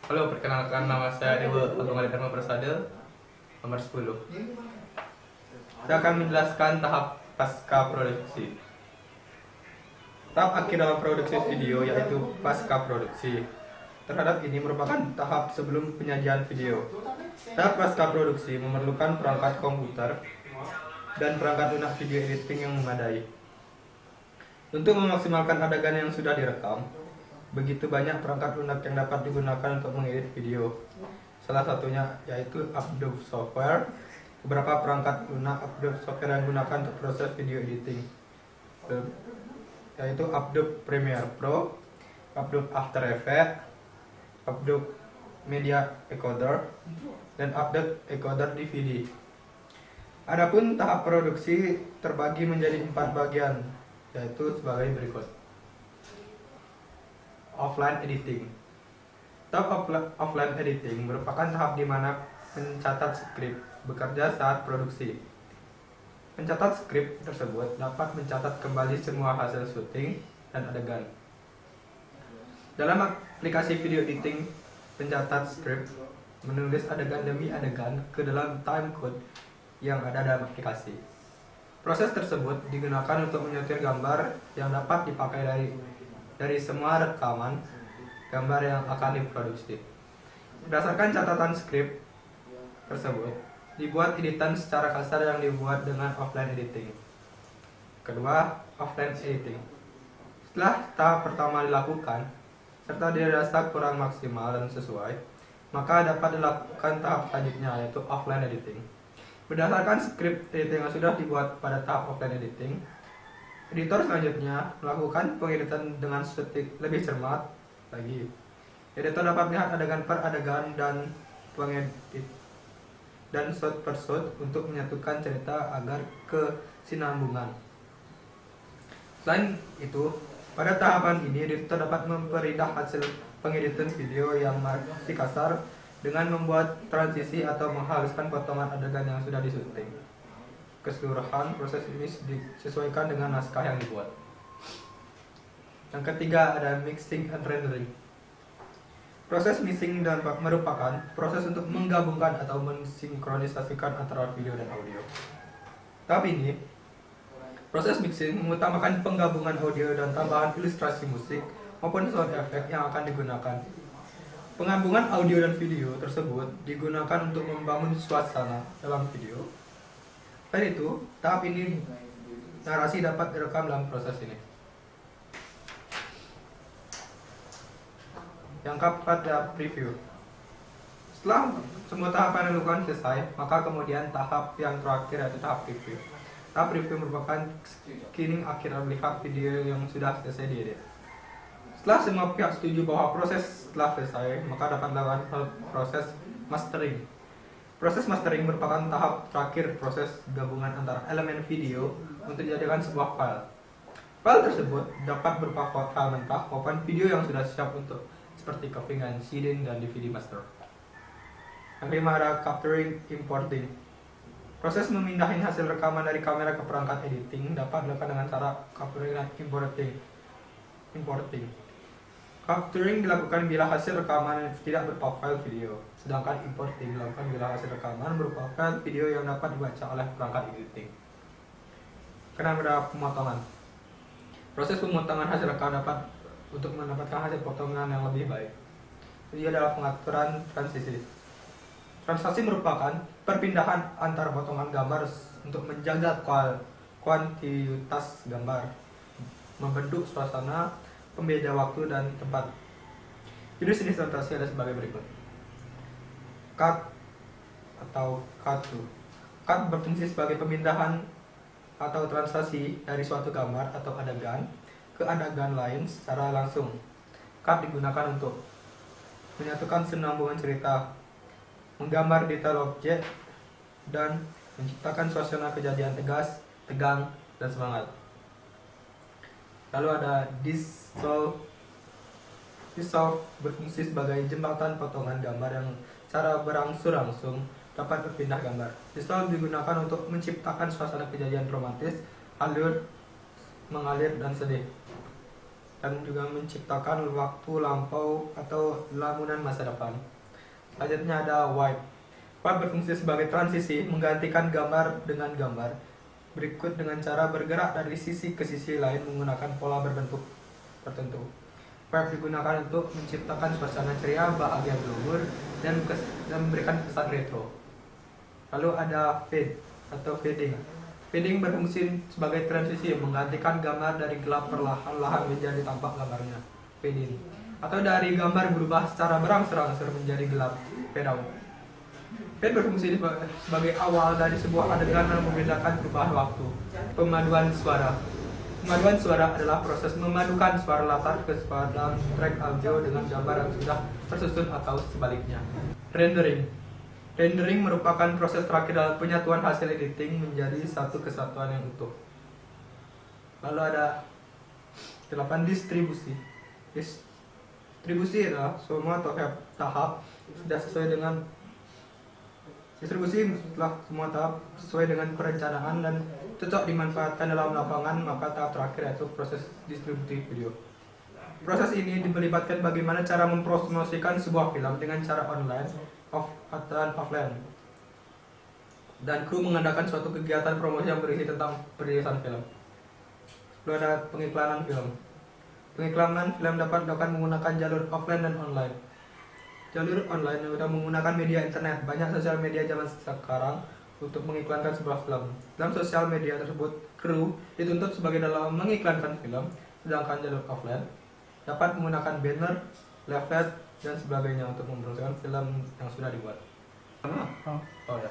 Halo, perkenalkan nama saya Dewa Agung Alidharma Prasada, nomor 10. Saya akan menjelaskan tahap pasca produksi. Tahap akhir dalam produksi video yaitu pasca produksi. Terhadap ini merupakan tahap sebelum penyajian video. Tahap pasca produksi memerlukan perangkat komputer dan perangkat lunak video editing yang memadai. Untuk memaksimalkan adegan yang sudah direkam, begitu banyak perangkat lunak yang dapat digunakan untuk mengedit video. Salah satunya yaitu Adobe Software. Beberapa perangkat lunak Adobe Software yang digunakan untuk proses video editing, yaitu Adobe Premiere Pro, Adobe After Effects, Adobe Media Encoder, dan Adobe Encoder DVD. Adapun tahap produksi terbagi menjadi 4 bagian, yaitu sebagai berikut. Offline editing. Tahap offline editing merupakan tahap di mana pencatat skrip bekerja saat produksi. Pencatat skrip tersebut dapat mencatat kembali semua hasil syuting dan adegan. Dalam aplikasi video editing, pencatat skrip menulis adegan demi adegan ke dalam timecode yang ada dalam aplikasi. Proses tersebut digunakan untuk menyetir gambar yang dapat dipakai dari semua rekaman gambar yang akan diproduksi. Berdasarkan catatan skrip tersebut, dibuat editan secara kasar yang dibuat dengan offline editing. Kedua, offline editing. Setelah tahap pertama dilakukan, serta dirasa kurang maksimal dan sesuai, maka dapat dilakukan tahap selanjutnya, yaitu offline editing. Berdasarkan skrip editing yang sudah dibuat pada tahap offline editing, editor selanjutnya melakukan pengeditan dengan setik lebih cermat lagi. Editor dapat melihat adegan per adegan dan pengedit dan shot per shot untuk menyatukan cerita agar kesinambungan. Selain itu, pada tahapan ini editor dapat memperindah hasil pengeditan video yang masih kasar dengan membuat transisi atau menghaluskan potongan adegan yang sudah disyuting. Keseluruhan proses ini disesuaikan dengan naskah yang dibuat. Yang ketiga ada mixing and rendering. Proses mixing dan merupakan proses untuk menggabungkan atau mensinkronisasikan antara video dan audio. Tahap ini, proses mixing mengutamakan penggabungan audio dan tambahan ilustrasi musik maupun sound effect yang akan digunakan. Penggabungan audio dan video tersebut digunakan untuk membangun suasana dalam video. Selain itu, tahap ini narasi dapat direkam dalam proses ini. Yang keempat adalah preview. Setelah semua tahapan yang dilakukan selesai, maka kemudian tahap yang terakhir yaitu tahap preview. Tahap preview merupakan screening akhir melihat video yang sudah selesai diedit. Setelah semua pihak setuju bahwa proses telah selesai, maka dapat dilakukan proses mastering. Proses mastering merupakan tahap terakhir proses gabungan antara elemen video untuk dijadikan sebuah file. File tersebut dapat berupa file mentah maupun video yang sudah siap untuk seperti copying, CD, dan DVD master. Yang kelima ada capturing importing. Proses memindahin hasil rekaman dari kamera ke perangkat editing dapat dilakukan dengan cara capturing dan importing. Capturing dilakukan bila hasil rekaman tidak berupa file video, sedangkan importing dilakukan bila hasil rekaman berupa file video yang dapat dibaca oleh perangkat editing. Keenam ada pemotongan. Proses pemotongan hasil rekaman dapat untuk mendapatkan hasil potongan yang lebih baik. Ini adalah pengaturan transisi. Transisi merupakan perpindahan antara potongan gambar untuk menjaga kuantitas gambar, membentuk suasana, pembeda waktu dan tempat. Jenis transisi ada sebagai berikut. Cut atau cut to. Cut berfungsi sebagai pemindahan atau transisi dari suatu gambar atau adegan ke adegan lain secara langsung. Cut digunakan untuk menyatukan senambungan cerita, menggambar detail objek, dan menciptakan suasana kejadian tegas, tegang, dan semangat. Lalu ada dissolve. Dissolve berfungsi sebagai jembatan potongan gambar yang secara berangsur-angsung dapat berpindah gambar. Dissolve digunakan untuk menciptakan suasana kejadian romantis, alur, mengalir, dan sedih. dan juga menciptakan waktu lampau atau lamunan masa depan. Selanjutnya ada wipe. Wipe berfungsi sebagai transisi, menggantikan gambar dengan gambar berikut dengan cara bergerak dari sisi ke sisi lain menggunakan pola berbentuk tertentu. Wipe digunakan untuk menciptakan suasana ceria, bahagia berumur, dan memberikan kesan retro. Lalu ada fade atau fading. Fading berfungsi sebagai transisi, menggantikan gambar dari gelap perlahan-lahan menjadi tampak gambarnya. Fading. Atau dari gambar berubah secara berangsur-angsur menjadi gelap. Fade out. Fade berfungsi sebagai awal dari sebuah adegan yang membedakan perubahan waktu. Pemaduan suara. Pemaduan suara adalah proses memadukan suara latar ke suara dalam track audio dengan gambar yang sudah tersusun atau sebaliknya. Rendering. Rendering merupakan proses terakhir dalam penyatuan hasil editing menjadi satu kesatuan yang utuh. Lalu ada 8 distribusi. Distribusi adalah semua tahap sudah sesuai dengan distribusi setelah semua tahap sesuai dengan perencanaan dan cocok dimanfaatkan dalam lapangan, maka tahap terakhir yaitu proses distribusi video. Proses ini melibatkan bagaimana cara mempromosikan sebuah film dengan cara online atau offline. Dan kru mengadakan suatu kegiatan promosi yang berisi tentang perilisan film. Lalu ada pengiklanan film. Pengiklanan film dapat dilakukan menggunakan jalur offline dan online. Jalur online sudah menggunakan media internet. Banyak sosial media zaman sekarang untuk mengiklankan sebuah film. Dalam sosial media tersebut, kru dituntut sebagai dalam mengiklankan film, sedangkan jalur offline dapat menggunakan banner, leaflet, dan sebagainya untuk mempromosikan film yang sudah dibuat. Oh ya.